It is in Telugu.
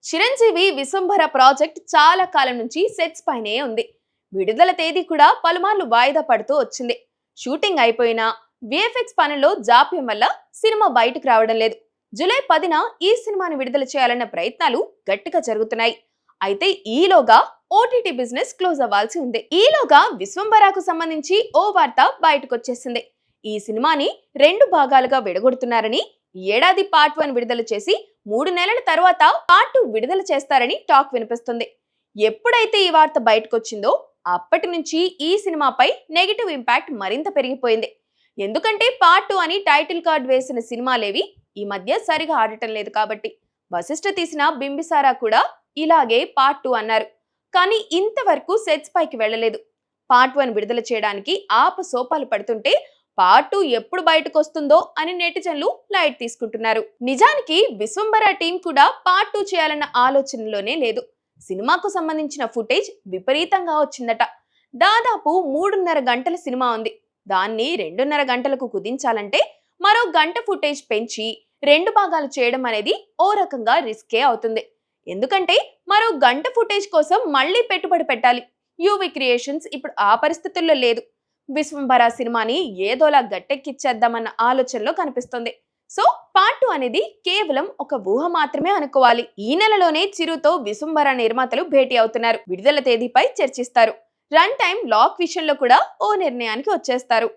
చిరంజీవి విశ్వంభర ప్రాజెక్ట్ చాలా కాలం నుంచి సెట్స్ పైనే ఉంది. విడుదల తేదీ కూడా పలుమార్లు వాయిదా పడుతూ వచ్చింది. షూటింగ్ అయిపోయినా విఎఫ్ఎక్స్ పనుల్లో జాప్యం వల్ల సినిమా బయటకు రావడం లేదు. జూలై 10న ఈ సినిమాను విడుదల చేయాలన్న ప్రయత్నాలు గట్టిగా జరుగుతున్నాయి. అయితే ఈలోగా ఓటీటీ బిజినెస్ క్లోజ్ అవ్వాల్సి ఉంది. ఈలోగా విశ్వంభరకు సంబంధించి ఓ వార్త బయటకొచ్చేసింది. ఈ సినిమాని 2 భాగాలుగా విడగొడుతున్నారని, ఈ ఏడాది పార్ట్ 1 విడుదల చేసి 3 నెలల తర్వాత పార్ట్ 2 విడుదల చేస్తారని టాక్ వినిపిస్తుంది. ఎప్పుడైతే ఈ వార్త బయటకొచ్చిందో అప్పటి నుంచి ఈ సినిమాపై నెగిటివ్ ఇంపాక్ట్ మరింత పెరిగిపోయింది. ఎందుకంటే పార్ట్ 2 అని టైటిల్ కార్డ్ వేసిన సినిమాలేవి ఈ మధ్య సరిగా ఆడటం లేదు కాబట్టి. వశిష్ఠ తీసిన బింబిసారా కూడా ఇలాగే పార్ట్ 2 అన్నారు. కానీ ఇంతవరకు సెట్స్ పైకి వెళ్ళలేదు. పార్ట్ 1 విడుదల చేయడానికి ఆపసోపాలు పడుతుంటే పార్ట్ 2 ఎప్పుడు బయటకు వస్తుందో అని నెటిజన్లు లైట్ తీసుకుంటున్నారు. నిజానికి విశ్వంభర టీం కూడా పార్ట్ 2 చేయాలన్న ఆలోచనలోనే లేదు. సినిమాకు సంబంధించిన ఫుటేజ్ విపరీతంగా వచ్చిందట. దాదాపు 3.5 గంటల సినిమా ఉంది. దాన్ని 2.5 గంటలకు కుదించాలంటే మరో గంట ఫుటేజ్ పెంచి 2 భాగాలు చేయడం అనేది ఓ రకంగా రిస్కే అవుతుంది. ఎందుకంటే మరో గంట ఫుటేజ్ కోసం మళ్ళీ పెట్టుబడి పెట్టాలి. యూవి క్రియేషన్స్ ఇప్పుడు ఆ పరిస్థితుల్లో లేదు. విశ్వంభర సినిమాని ఏదోలా గట్టెక్కిచ్చేద్దామన్న ఆలోచనలో కనిపిస్తుంది. సో పార్ట్ 2 అనేది కేవలం ఒక ఊహ మాత్రమే అనుకోవాలి. ఈ నెలలోనే చిరుతో విశ్వంభర నిర్మాతలు భేటీ అవుతున్నారు. విడుదల తేదీపై చర్చిస్తారు. రన్ టైం లాక్ విషయంలో కూడా ఓ నిర్ణయానికి వచ్చేస్తారు.